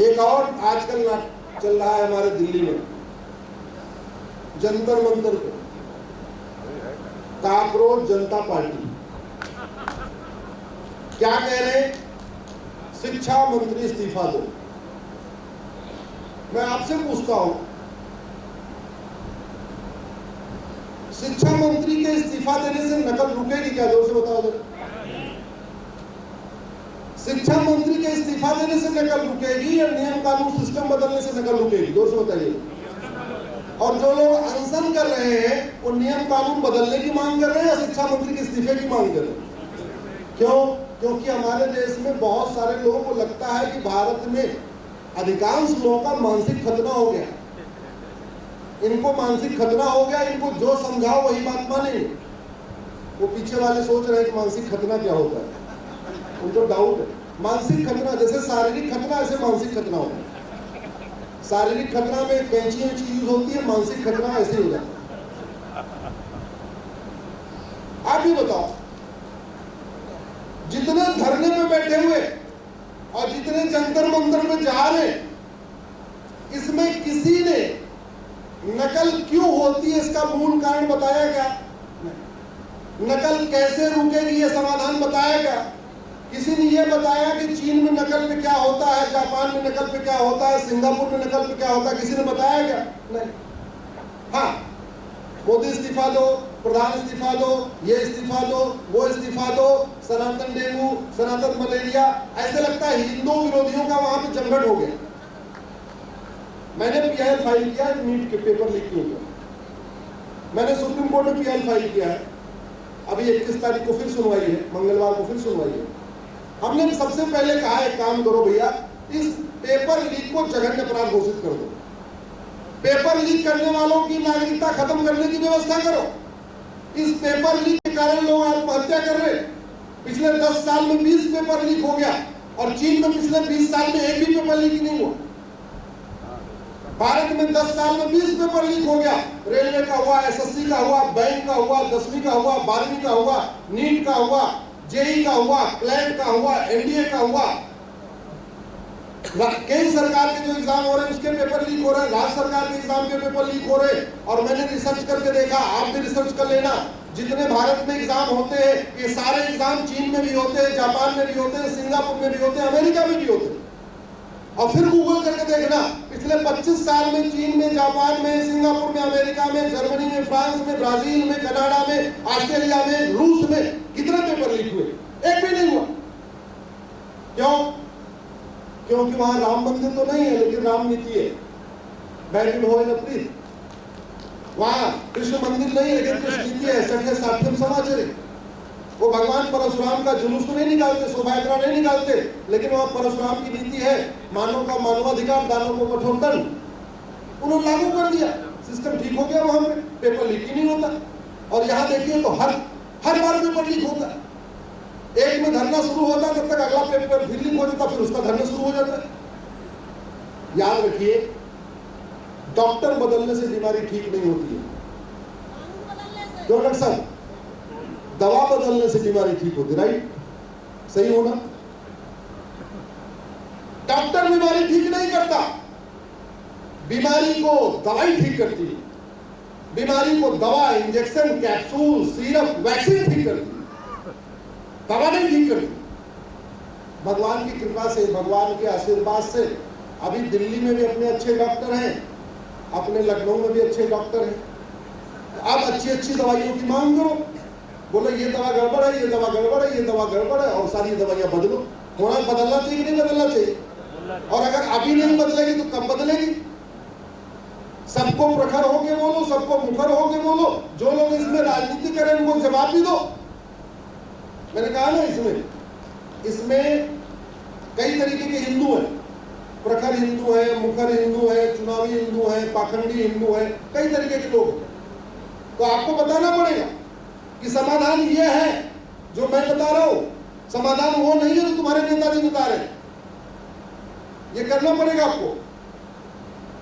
एक और आजकल चल रहा है हमारे दिल्ली में, जंतर मंतर पे काकरोच जनता पार्टी क्या कह रहे हैं? शिक्षा मंत्री इस्तीफा दो। मैं आपसे पूछता हूं, शिक्षा मंत्री के इस्तीफा देने से नकल रुकेगी क्या? जोर से बताओ जरा। शिक्षा मंत्री के इस्तीफा देने से नकल रुकेगी या नियम कानून सिस्टम बदलने से नकल रुकेगी? जोर से बताइए। और जो लोग अनशन कर रहे हैं वो नियम कानून बदलने की मांग कर रहे हैं या शिक्षा मंत्री के इस्तीफे की मांग कर रहे हैं? क्यों? क्योंकि हमारे देश में बहुत सारे लोगों को लगता है कि भारत में अधिकांश लोगों का मानसिक खतना हो गया। इनको मानसिक खतना हो गया, इनको जो समझाओ वही बात मानेंगे। वो पीछे वाले सोच रहे हैं कि मानसिक खतना क्या होता है, उनको डाउट है। मानसिक खतना जैसे शारीरिक खतना, ऐसे मानसिक खतना होता है। शारीरिक खतना में कैंची यूज होती है, मानसिक खतना ऐसे हो जाता है। आप ये बताओ, जितने धरने में बैठे हुए और जितने जंतर मंतर में जा रहे, इसमें किसी ने नकल क्यों होती है इसका मूल कारण बताया क्या? नकल कैसे रुकेगी ये समाधान बताया क्या? किसी ने ये बताया कि चीन में नकल पे क्या होता है, जापान में नकल पे क्या होता है, सिंगापुर में नकल पे क्या होता है? किसी ने बताया क्या? नहीं। हाँ, मोदी इस्तीफा दो, प्रधान इस्तीफा दो, ये इस्तीफा दो, वो इस्तीफा दो, सनातन डेंगू, सनातन मलेरिया, ऐसे लगता है हिंदू विरोधियों का वहां पे जंगट हो गया। मैंने पीआईएल फाइल किया, नीट के पेपर लीक क्यों हुआ? मैंने सुप्रीम कोर्ट में पीआईएल फाइल किया है। अभी 21 तारीख को फिर सुनवाई है, मंगलवार को फिर सुनवाई है। हमने सबसे पहले कहा एक काम करो भैया, इस पेपर लीक को जघन्य अपराध घोषित कर दो। पेपर लीक करने वालों की नागरिकता खत्म करने की व्यवस्था करो। इस पेपर लीक के कारण लोग आत्महत्या कर रहे। पिछले 10 साल में 20 पेपर लीक हो गया और चीन में पिछले 20 साल में एक भी पेपर लीक नहीं हुआ। भारत में 10 साल में 20 पेपर लीक हो गया। रेलवे का हुआ, एसएससी का हुआ, बैंक का हुआ, 10वीं का हुआ, 12वीं का हुआ, नीट का हुआ, जेई का हुआ, क्लैट का हुआ, एनडीए का हुआ। केंद्र सरकार के जो एग्जाम हो रहे हैं उसके पेपर लीक हो रहे हैं, राज्य सरकार के एग्जाम के पेपर लीक हो रहे हैं। और मैंने रिसर्च करके देखा, आप भी रिसर्च कर लेना, जितने भारत में एग्जाम होते हैं ये सारे एग्जाम चीन में भी होते हैं, जापान में भी होते हैं, सिंगापुर में भी होते हैं, अमेरिका में भी होते हैं। और फिर गूगल करके देखना, पिछले 25 साल में चीन में, जापान में, सिंगापुर में, अमेरिका में, जर्मनी में, फ्रांस में, ब्राजील में, कनाडा में, ऑस्ट्रेलिया में, रूस में कितने पेपर लीक हुए? एक भी नहीं हुआ। क्यों? क्योंकि वहां राम मंदिर तो नहीं है लेकिन राम नीति है, बैरिड हो न प्रीत। वहां कृष्ण मंदिर नहीं है लेकिन कृष्ण नीति है, संघे साठ्यम समाचार। वो भगवान परशुराम का जुलूस तो नहीं निकालते, शोभा यात्रा नहीं निकालते, लेकिन वहां परशुराम की नीति है, मानव का मानवाधिकार, दानव को कठोर दंड। उन्होंने लागू कर दिया, सिस्टम ठीक हो गया, वहां पे पेपर लीक ही नहीं होता। और यहाँ देखिए तो हर बार पेपर लीक होता है। एक में धरना शुरू होता है, तब तक अगला पेपर फिर लीक हो जाता, फिर उसका धरना शुरू हो जाता है। याद रखिए, डॉक्टर बदलने से बीमारी ठीक नहीं होती है। क्यों डॉक्टर साहब? दवा बदलने से बीमारी ठीक होती, राइट? सही हो ना? डॉक्टर बीमारी ठीक नहीं करता, बीमारी को दवाई ठीक करती है। बीमारी को दवा, इंजेक्शन, कैप्सूल, सिरप, वैक्सीन ठीक करती है, दवा नहीं ठीक करती। भगवान की कृपा से, भगवान के आशीर्वाद से अभी दिल्ली में भी अपने अच्छे डॉक्टर हैं, अपने लखनऊ में भी अच्छे डॉक्टर हैं। अब अच्छी दवाइयों की मांग करो, बोलो ये दवा गड़बड़ है, ये दवा गड़बड़ है, ये दवा गड़बड़ है, और सारी दवाइयां बदलो। होना बदलना चाहिए कि नहीं बदलना चाहिए? और अगर अभी नहीं बदलेगी तो कब बदलेगी? सबको प्रखर होके बोलो, सबको मुखर होके बोलो। जो लोग इसमें राजनीति करें उनको जवाब भी दो। मैंने कहा ना, इसमें कई तरीके के हिंदू हैं, प्रखर हिंदू है, मुखर हिंदू है, चुनावी हिंदू है, पाखंडी हिंदू है, कई तरीके के लोग। तो आपको बताना पड़ेगा कि समाधान ये है जो मैं बता रहा हूं, समाधान वो नहीं है जो तुम्हारे नेताजी बता रहे। ये करना पड़ेगा आपको।